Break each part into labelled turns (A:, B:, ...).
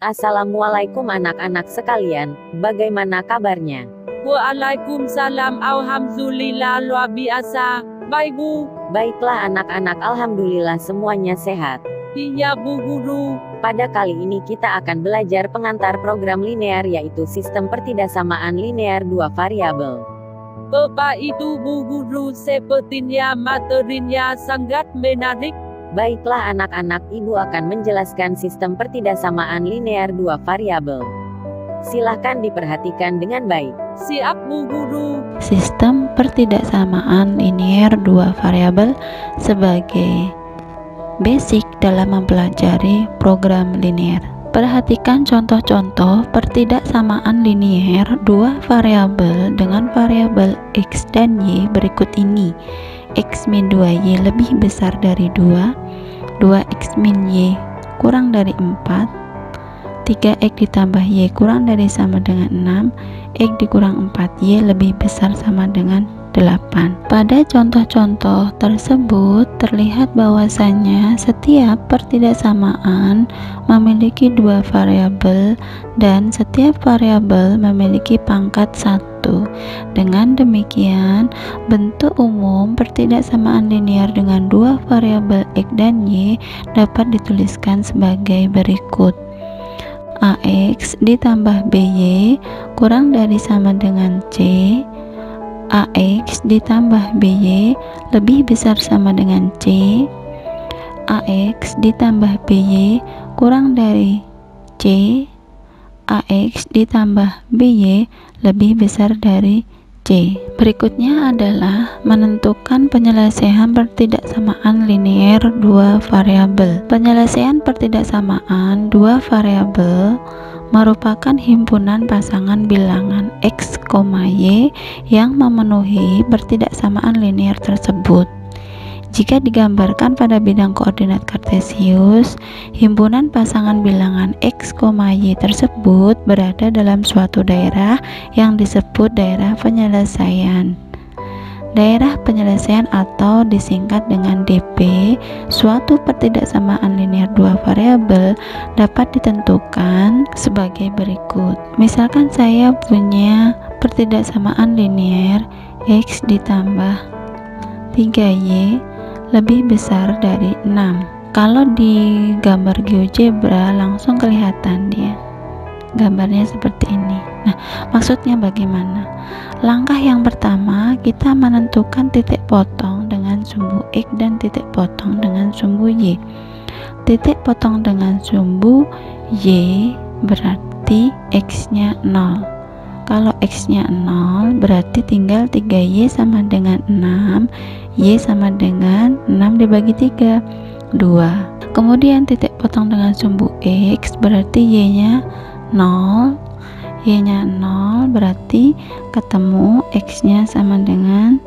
A: Assalamualaikum anak-anak sekalian, bagaimana kabarnya?
B: Waalaikumsalam, alhamdulillah luar biasa. Baik Bu.
A: Baiklah anak-anak, alhamdulillah semuanya sehat.
B: Iya Bu Guru.
A: Pada kali ini kita akan belajar pengantar program linear, yaitu sistem pertidaksamaan linear dua variabel.
B: Apa itu Bu Guru? Sepertinya materinya sangat menarik.
A: Baiklah anak-anak, ibu akan menjelaskan sistem pertidaksamaan linear dua variabel. Silahkan diperhatikan dengan baik.
B: Siap Bu Guru.
C: Sistem pertidaksamaan linear dua variabel sebagai basic dalam mempelajari program linear. Perhatikan contoh-contoh pertidaksamaan linear dua variabel dengan variabel x dan y berikut ini. X min 2y lebih besar dari 2, 2x min y kurang dari 4, 3x ditambah y kurang dari sama dengan 6, x dikurang 4y lebih besar sama dengan 8. Pada contoh-contoh tersebut terlihat bahwasannya setiap pertidaksamaan memiliki dua variabel dan setiap variabel memiliki pangkat 1. Dengan demikian, bentuk umum pertidaksamaan linear dengan dua variabel x dan y dapat dituliskan sebagai berikut. Ax ditambah by kurang dari sama dengan c, ax ditambah by lebih besar sama dengan c, ax ditambah by kurang dari c, ax ditambah by lebih besar dari c. Berikutnya adalah menentukan penyelesaian pertidaksamaan linear dua variabel. Penyelesaian pertidaksamaan dua variabel merupakan himpunan pasangan bilangan x, y yang memenuhi pertidaksamaan linear tersebut. Jika digambarkan pada bidang koordinat kartesius, himpunan pasangan bilangan x, y tersebut berada dalam suatu daerah yang disebut daerah penyelesaian. Daerah penyelesaian atau disingkat dengan DP, suatu pertidaksamaan linear dua variabel dapat ditentukan sebagai berikut. Misalkan saya punya pertidaksamaan linear x ditambah 3y lebih besar dari 6. Kalau di gambar GeoGebra langsung kelihatan dia. Gambarnya seperti ini. Nah, maksudnya bagaimana? Langkah yang pertama, kita menentukan titik potong dengan sumbu x dan titik potong dengan sumbu y. Titik potong dengan sumbu y berarti x-nya 0. Kalau x-nya 0 berarti tinggal 3y sama dengan 6, y sama dengan 6 dibagi 3, 2. Kemudian titik potong dengan sumbu x berarti y-nya 0, y-nya 0 berarti ketemu x-nya sama dengan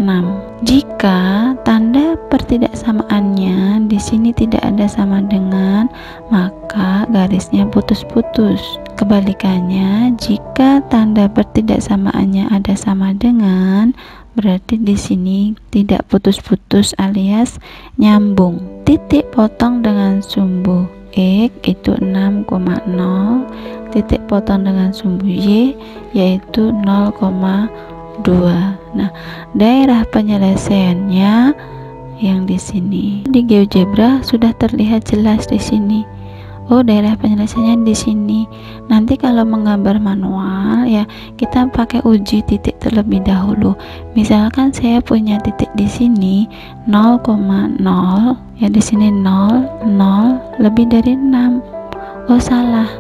C: 6. Jika tanda pertidaksamaannya di sini tidak ada sama dengan, maka garisnya putus-putus. Kebalikannya, jika tanda pertidaksamaannya ada sama dengan, berarti di sini tidak putus-putus alias nyambung. Titik potong dengan sumbu x itu 6,0, titik potong dengan sumbu y yaitu 0,2. Nah, daerah penyelesaiannya yang di sini. Di GeoGebra sudah terlihat jelas di sini. Oh, daerah penyelesaiannya di sini. Nanti kalau menggambar manual ya, kita pakai uji titik terlebih dahulu. Misalkan saya punya titik di sini 0,0, ya di sini 0, 0 lebih dari 6. Oh, salah.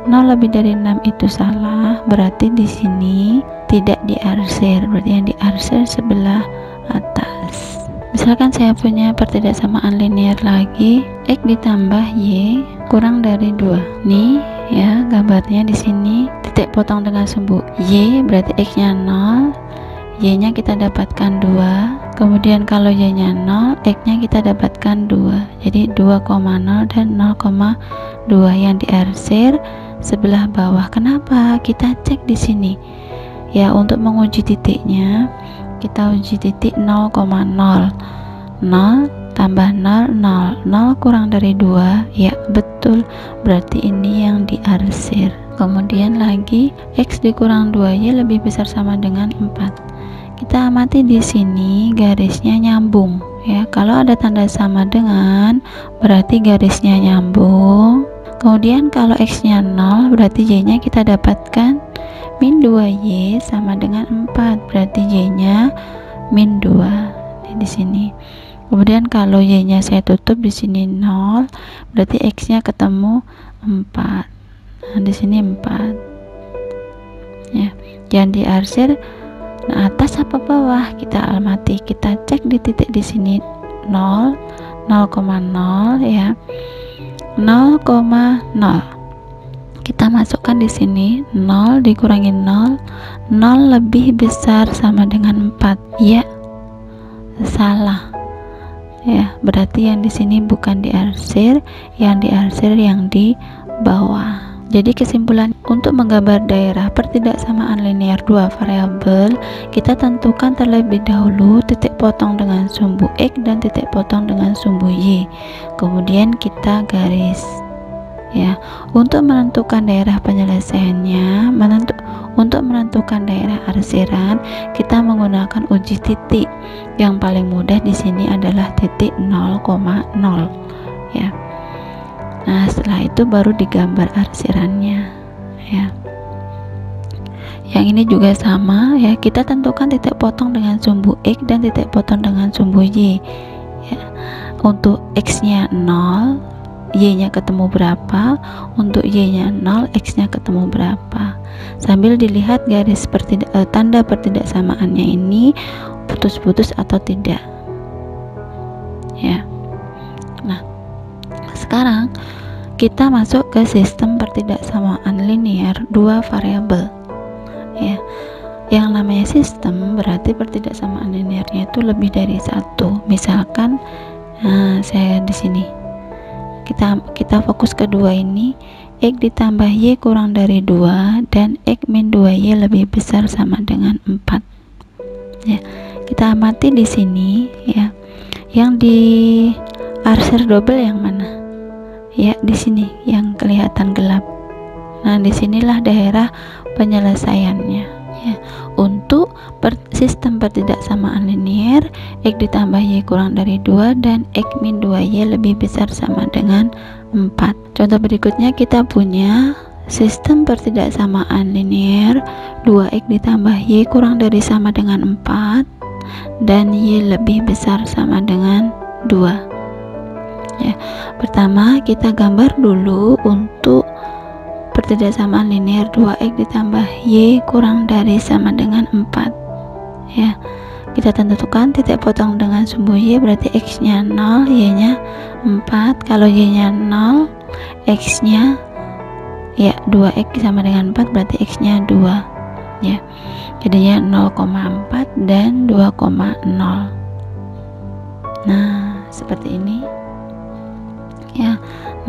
C: 0 lebih dari 6 itu salah. Berarti di sini tidak diarsir. Berarti yang diarsir sebelah atas. Misalkan saya punya pertidaksamaan linear lagi, x ditambah y kurang dari 2. Nih ya gambarnya di sini. Titik potong dengan sumbu y berarti x-nya 0, y-nya kita dapatkan 2. Kemudian kalau y-nya 0, x-nya kita dapatkan 2. Jadi 2,0 dan 0,2 yang diarsir sebelah bawah. Kenapa? Kita cek di sini. Ya, untuk menguji titiknya kita uji titik 0,0. 0 tambah 0, 0, 0 kurang dari 2, ya betul, berarti ini yang diarsir. Kemudian lagi X dikurang 2Y lebih besar sama dengan 4. Kita amati di sini garisnya nyambung ya. Kalau ada tanda sama dengan berarti garisnya nyambung. Kemudian kalau X-nya 0 berarti Y-nya kita dapatkan min 2Y sama dengan 4, berarti Y-nya min 2 di sini. Kemudian kalau Y-nya saya tutup di sini 0, berarti X-nya ketemu 4. Nah, di sini 4. Ya, yang diarsir nah atas apa bawah kita amati, kita cek di titik di sini 0, 0,0 ya. 0,0. Kita masukkan di sini 0 dikurangi 0, 0 lebih besar sama dengan 4. Ya, salah. Ya, berarti yang di sini bukan diarsir, yang diarsir yang di bawah. Jadi kesimpulan, untuk menggambar daerah pertidaksamaan linear dua variabel, kita tentukan terlebih dahulu titik potong dengan sumbu X dan titik potong dengan sumbu Y. Kemudian kita garis. Ya, untuk menentukan daerah penyelesaiannya, untuk menentukan daerah arsiran, kita menggunakan uji titik. Yang paling mudah di sini adalah titik 0,0 ya. Nah, setelah itu baru digambar arsirannya ya. Yang ini juga sama ya, kita tentukan titik potong dengan sumbu X dan titik potong dengan sumbu Y ya. Untuk X-nya 0, Y-nya ketemu berapa, untuk Y-nya 0, X-nya ketemu berapa. Sambil dilihat garis tanda pertidaksamaannya ini putus-putus atau tidak ya. Nah, sekarang kita masuk ke sistem pertidaksamaan linear dua variabel ya. Yang namanya sistem berarti pertidaksamaan linearnya itu lebih dari satu. Misalkan saya di sini kita fokus ke dua ini, X ditambah Y kurang dari 2 dan X min 2Y lebih besar sama dengan 4 ya. Kita amati di sini ya, yang di arsir double yang mana ya, di sini yang kelihatan gelap. Nah, disinilah daerah penyelesaiannya ya. Untuk sistem pertidaksamaan linear, X ditambah Y kurang dari 2 dan X min 2Y lebih besar sama dengan 4. Contoh berikutnya kita punya sistem pertidaksamaan linear 2X ditambah Y kurang dari sama dengan 4 dan Y lebih besar sama dengan 2 ya. Pertama kita gambar dulu untuk pertidaksamaan linear 2X ditambah Y kurang dari sama dengan 4 ya. Kita tentukan titik potong dengan sumbu Y, berarti X nya 0, Y nya 4. Kalau Y nya 0, X nya ya 2X sama dengan 4, berarti X nya 2 ya. Jadinya 0,4 dan 2,0. Nah, seperti ini ya,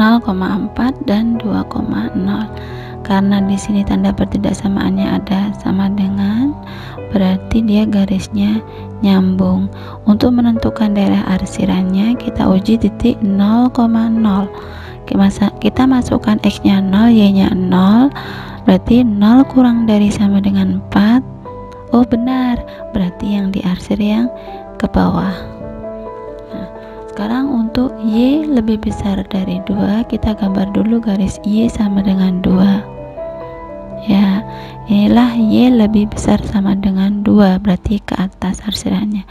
C: 0,4 dan 2,0. Karena di sini tanda pertidaksamaannya ada sama dengan, berarti dia garisnya nyambung. Untuk menentukan daerah arsirannya kita uji titik 0,0. Kita masukkan X nya 0, Y nya 0, berarti 0 kurang dari sama dengan 4. Oh benar, berarti yang diarsir yang ke bawah. Sekarang untuk Y lebih besar dari 2, kita gambar dulu garis Y sama dengan 2 ya. Inilah Y lebih besar sama dengan 2, berarti ke atas arsirannya.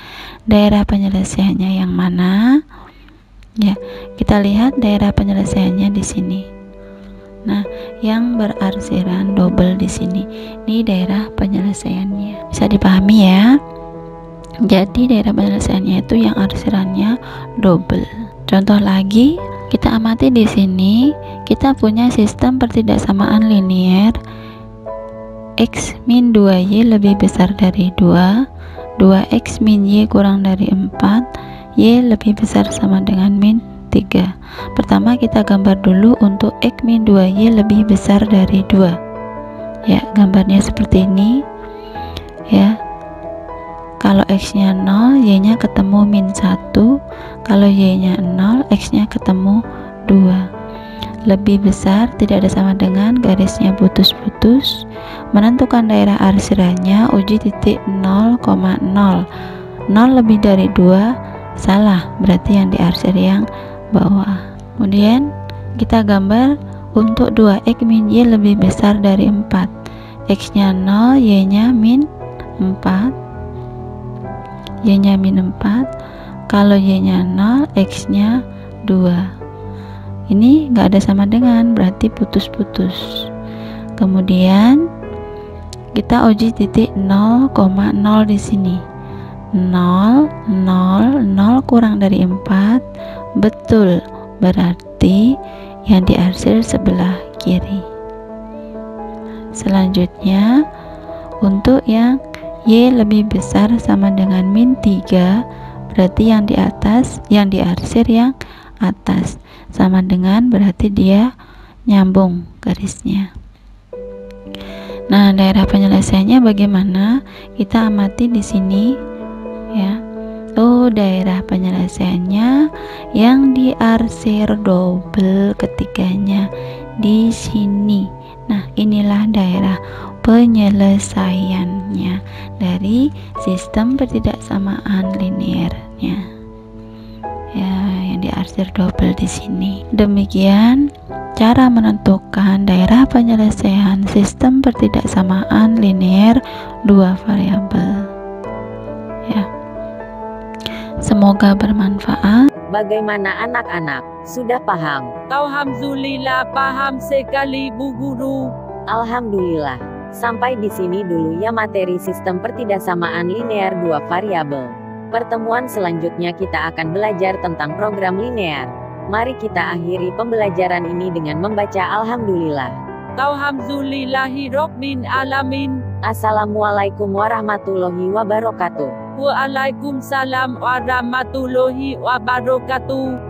C: Daerah penyelesaiannya yang mana ya, kita lihat daerah penyelesaiannya di sini. Nah, yang berarsiran double di sini, ini daerah penyelesaiannya, bisa dipahami ya. Jadi daerah penyelesaiannya itu yang arsirannya double. Contoh lagi, kita amati di sini, kita punya sistem pertidaksamaan linear X min 2Y lebih besar dari 2, 2X min Y kurang dari 4, Y lebih besar sama dengan min 3. Pertama kita gambar dulu untuk X min 2Y lebih besar dari 2 ya, gambarnya seperti ini ya. kalau X-nya 0, Y-nya ketemu min 1. Kalau Y-nya 0, X-nya ketemu 2. Lebih besar, tidak ada sama dengan, garisnya putus-putus. Menentukan daerah arsiranya, uji titik 0,0. 0 lebih dari 2, salah, berarti yang diarsir yang bawah. Kemudian kita gambar untuk 2X min Y lebih besar dari 4. X-nya 0, Y-nya min 4. Y-nya min 4. Kalau Y-nya 0, X-nya 2. Ini nggak ada sama dengan, berarti putus-putus. Kemudian kita uji titik 0,0 di sini. 0, 0, 0 kurang dari 4, betul, berarti yang diarsir sebelah kiri. Selanjutnya, untuk yang Y lebih besar sama dengan min 3, berarti yang di atas, yang diarsir yang atas, sama dengan berarti dia nyambung garisnya. Nah, daerah penyelesaiannya bagaimana? Kita amati di sini ya. Daerah penyelesaiannya yang diarsir double ketiganya di sini. Nah, inilah daerah penyelesaiannya dari sistem ketidaksamaan linearnya. Ya, yang diarsir double di sini. Demikian cara menentukan daerah penyelesaian sistem ketidaksamaan linear 2 variabel. Ya. Semoga bermanfaat.
A: Bagaimana anak-anak? Sudah paham?
B: Alhamdulillah paham sekali Bu Guru.
A: Alhamdulillah. Sampai di sini dulu ya materi sistem pertidaksamaan linear 2 variabel. Pertemuan selanjutnya kita akan belajar tentang program linear. Mari kita akhiri pembelajaran ini dengan membaca Alhamdulillah.
B: Alhamdulillahirabbil alamin.
A: Assalamualaikum warahmatullahi wabarakatuh.
B: Waalaikumsalam warahmatullahi wabarakatuh.